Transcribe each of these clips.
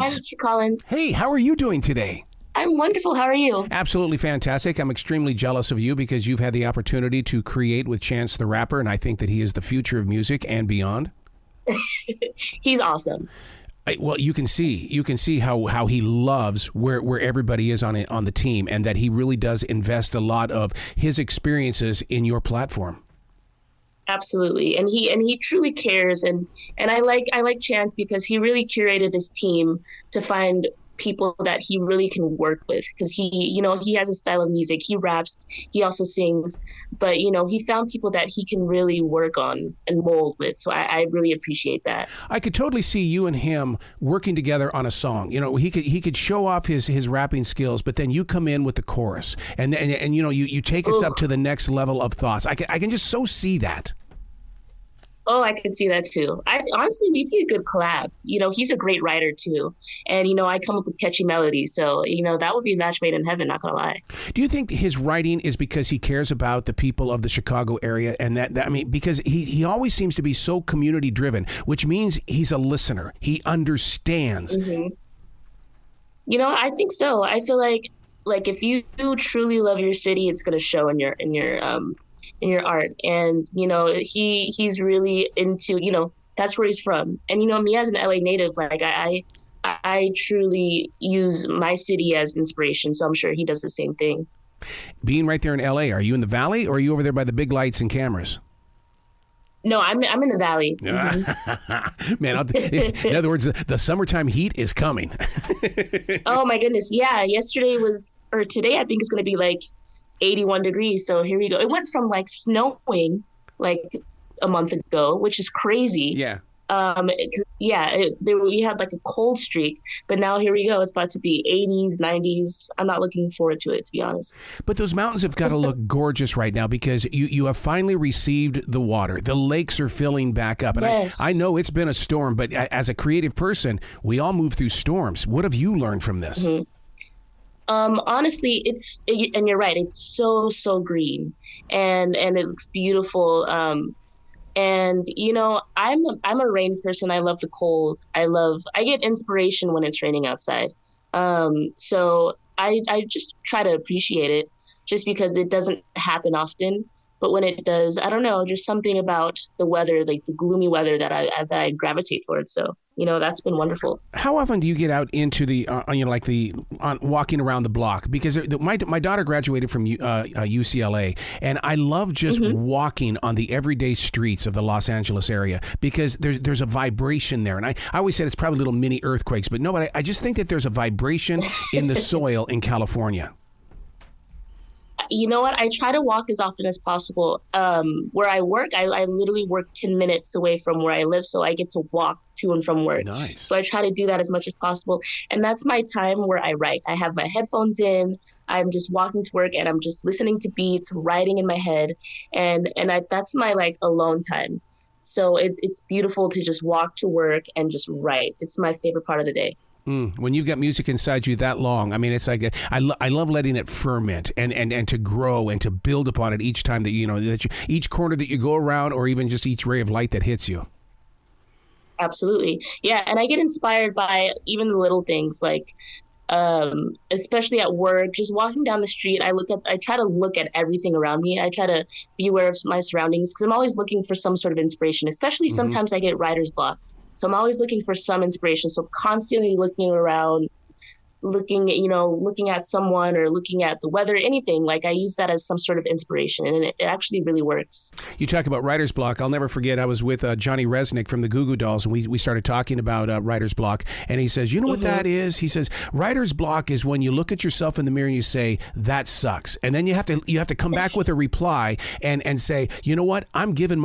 Hi, Mr. Collins. Hey, how are you doing today? I'm wonderful. How are you? Absolutely fantastic. I'm extremely jealous of you because you've had the opportunity to create with Chance the Rapper, and I think that he is the future of music and beyond. He's awesome. Well, you can see how he loves where everybody is on the team, and that he really does invest a lot of his experiences in your platform. Absolutely. And he truly cares, and I like Chance because he really curated his team to find people that he really can work with, because he has a style of music. He raps, he also sings, but he found people that he can really work on and mold with. So I really appreciate that. I could totally see you and him working together on a song. He could show off his rapping skills, but then you come in with the chorus, and you take us up to the next level of thoughts. I can just so see that. Oh, I could see that too. Honestly, we'd be a good collab. He's a great writer too. And, I come up with catchy melodies. So, that would be a match made in heaven, not gonna lie. Do you think his writing is because he cares about the people of the Chicago area? And because he always seems to be so community driven, which means he's a listener. He understands. Mm-hmm. I think so. I feel like if you truly love your city, it's gonna show in your art. And he's really into, that's where he's from. And me as an LA native, like I truly use my city as inspiration, so I'm sure he does the same thing. Being right there in LA, are you in the valley or are you over there by the big lights and cameras? No, I'm in the valley. Mm-hmm. Man, in other words, the summertime heat is coming. Oh my goodness. Yeah, today I think it's going to be like 81 degrees. So here we go. It went from like snowing like a month ago, which is crazy. Yeah. We had like a cold streak, but now here we go. It's about to be 80s, 90s. I'm not looking forward to it, to be honest. But those mountains have got to look gorgeous right now because you have finally received the water. The lakes are filling back up. And yes. I know it's been a storm, but as a creative person, we all move through storms. What have you learned from this? Mm-hmm. Honestly, and you're right. It's so green, and it looks beautiful. And I'm a rain person. I love the cold. I get inspiration when it's raining outside. So I just try to appreciate it, just because it doesn't happen often. But when it does, I don't know, just something about the weather, like the gloomy weather, that I gravitate towards. So, that's been wonderful. How often do you get out into the, walking around the block? Because my daughter graduated from UCLA, and I love just walking on the everyday streets of the Los Angeles area because there's a vibration there. And I always said it's probably little mini earthquakes, but no, I just think that there's a vibration in the soil in California. You know what? I try to walk as often as possible. Where I work, I literally work 10 minutes away from where I live, so I get to walk to and from work. Nice. So I try to do that as much as possible. And that's my time where I write. I have my headphones in. I'm just walking to work, and I'm just listening to beats, writing in my head. And that's my, alone time. So it's beautiful to just walk to work and just write. It's my favorite part of the day. When you've got music inside you that long, I mean, it's like I love letting it ferment and to grow and to build upon it each time that each corner that you go around, or even just each ray of light that hits you. Absolutely, yeah. And I get inspired by even the little things, like especially at work, just walking down the street. I try to look at everything around me. I try to be aware of my surroundings, because I'm always looking for some sort of inspiration. Especially sometimes I get writer's block. So I'm always looking for some inspiration. So constantly looking around, looking at someone or looking at the weather, anything. Like, I use that as some sort of inspiration, and it actually really works. You talk about writer's block. I'll never forget, I was with Johnny Resnick from the Goo Goo Dolls, and we started talking about writer's block, and he says, you know what that is? He says, writer's block is when you look at yourself in the mirror and you say, that sucks. And then you have to come back with a reply and say, you know what? I'm giving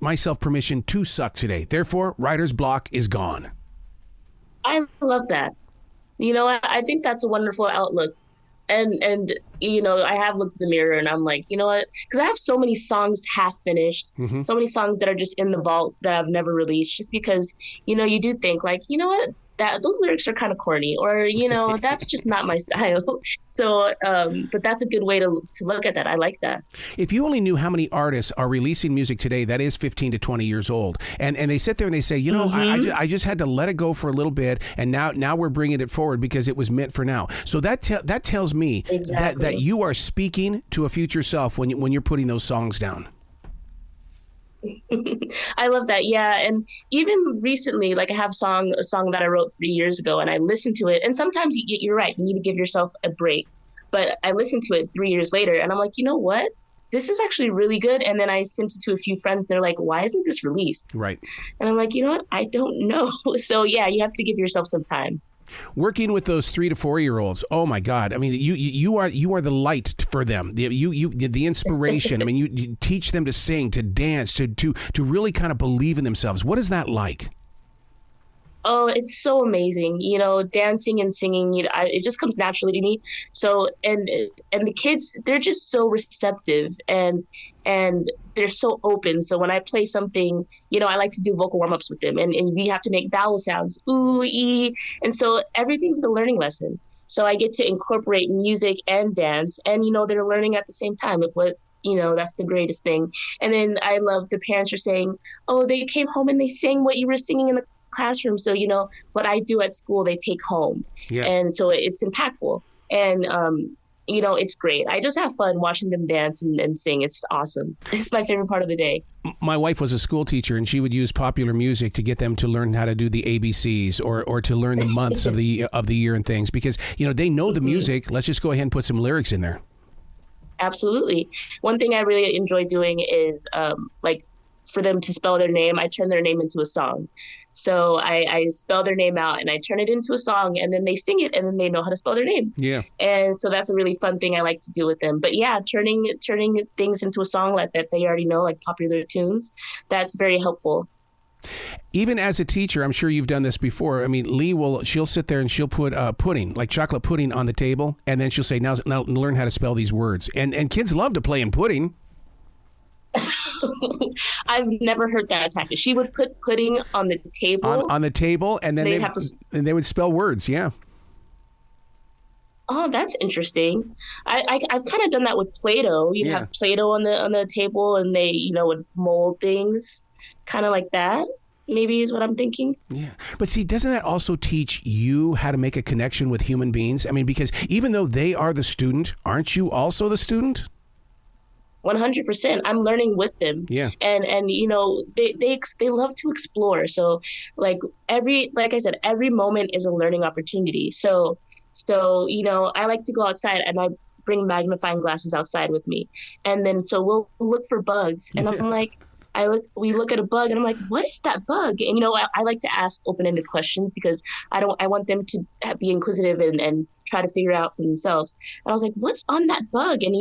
myself permission to suck today. Therefore, writer's block is gone. I love that. I think that's a wonderful outlook. And I have looked in the mirror and I'm like, you know what? Because I have so many songs half finished, so many songs that are just in the vault that I've never released, just because, you do think like, you know what? that those lyrics are kind of corny, or that's just not my style. So but that's a good way to look at that. I like that. If you only knew how many artists are releasing music today that is 15 to 20 years old, and they sit there and they say, I just had to let it go for a little bit, and now we're bringing it forward because it was meant for now. So that tells me that you are speaking to a future self when you're putting those songs down. I love that. Yeah. And even recently, like I have a song that I wrote 3 years ago, and I listened to it. And sometimes you're right. You need to give yourself a break. But I listened to it 3 years later, and I'm like, you know what? This is actually really good. And then I sent it to a few friends. And they're like, why isn't this released? Right. And I'm like, you know what? I don't know. So yeah, you have to give yourself some time. Working with those 3 to 4 year olds, oh my God! I mean, you are the light for them. The inspiration. I mean, you teach them to sing, to dance, to really kind of believe in themselves. What is that like? Oh, it's so amazing. Dancing and singing, it just comes naturally to me. So, and the kids, they're just so receptive and they're so open. So when I play something, I like to do vocal warm-ups with them, and we have to make vowel sounds, ooh, ee. And so everything's a learning lesson. So I get to incorporate music and dance, and, they're learning at the same time. That's the greatest thing. And then I love the parents are saying, oh, they came home and they sang what you were singing in the classroom. So, what I do at school, they take home. Yeah. And so it's impactful. And, it's great. I just have fun watching them dance and sing. It's awesome. It's my favorite part of the day. My wife was a school teacher, and she would use popular music to get them to learn how to do the ABCs or to learn the months of the year and things, because, they know the music. Let's just go ahead and put some lyrics in there. Absolutely. One thing I really enjoy doing is for them to spell their name, I turn their name into a song. So I spell their name out and I turn it into a song, and then they sing it, and then they know how to spell their name. Yeah. And so that's a really fun thing I like to do with them. But yeah, turning things into a song like that they already know, like popular tunes, that's very helpful. Even as a teacher, I'm sure you've done this before. I mean, she'll sit there and she'll put pudding, like chocolate pudding, on the table, and then she'll say, now learn how to spell these words. And kids love to play in pudding. I've never heard that tactic. She would put pudding on the table. On the table, and then they would spell words. Yeah. Oh, that's interesting. I've kind of done that with Play-Doh. You'd have Play-Doh on the table, and they would mold things, kind of like that. Maybe is what I'm thinking. Yeah. But see, doesn't that also teach you how to make a connection with human beings? I mean, because even though they are the student, aren't you also the student? 100%. I'm learning with them. Yeah. And they love to explore. So like I said, every moment is a learning opportunity. So I like to go outside, and I bring magnifying glasses outside with me. And then so we'll look for bugs, and I'm like, we look at a bug, and I'm like, what is that bug? And, I like to ask open-ended questions because I want them to be inquisitive and try to figure out for themselves. And I was like, what's on that bug? And,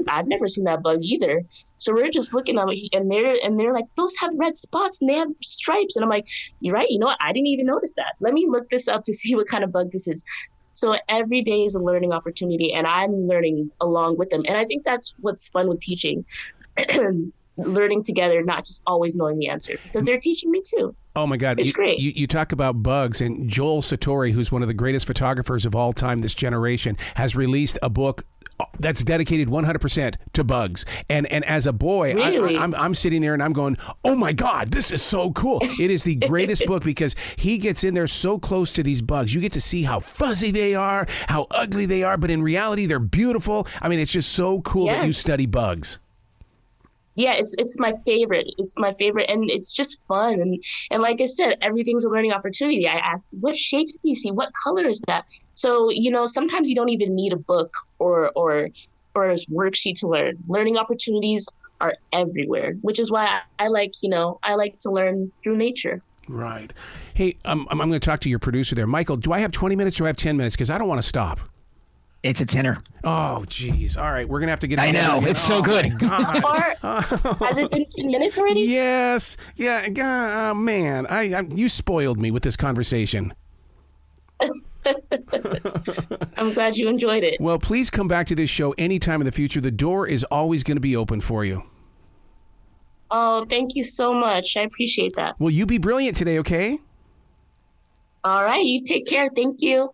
I've never seen that bug either. So we're just looking at it, and they're like, those have red spots and they have stripes. And I'm like, you're right. You know what? I didn't even notice that. Let me look this up to see what kind of bug this is. So every day is a learning opportunity, and I'm learning along with them. And I think that's what's fun with teaching. Learning together, not just always knowing the answer, because they're teaching me too. Oh my God. It's great. You talk about bugs, and Joel Satori, who's one of the greatest photographers of all time, this generation, has released a book that's dedicated 100% to bugs. And as a boy, really? I'm sitting there and I'm going, oh my God, this is so cool. It is the greatest book because he gets in there so close to these bugs. You get to see how fuzzy they are, how ugly they are, but in reality, they're beautiful. I mean, it's just so cool that you study bugs. Yeah, it's my favorite. It's my favorite, and it's just fun. And like I said, everything's a learning opportunity. I ask, what shapes do you see? What color is that? So, sometimes you don't even need a book or a worksheet to learn. Learning opportunities are everywhere, which is why I like to learn through nature. Right. Hey, I'm going to talk to your producer there. Michael, do I have 20 minutes or do I have 10 minutes? Because I don't want to stop. It's a tenor. Oh, geez. All right. We're going to have to get... I know. It's so good. Has it been 10 minutes already? Yes. Yeah. Oh, man. You spoiled me with this conversation. I'm glad you enjoyed it. Well, please come back to this show anytime in the future. The door is always going to be open for you. Oh, thank you so much. I appreciate that. Well, you be brilliant today, okay? All right. You take care. Thank you.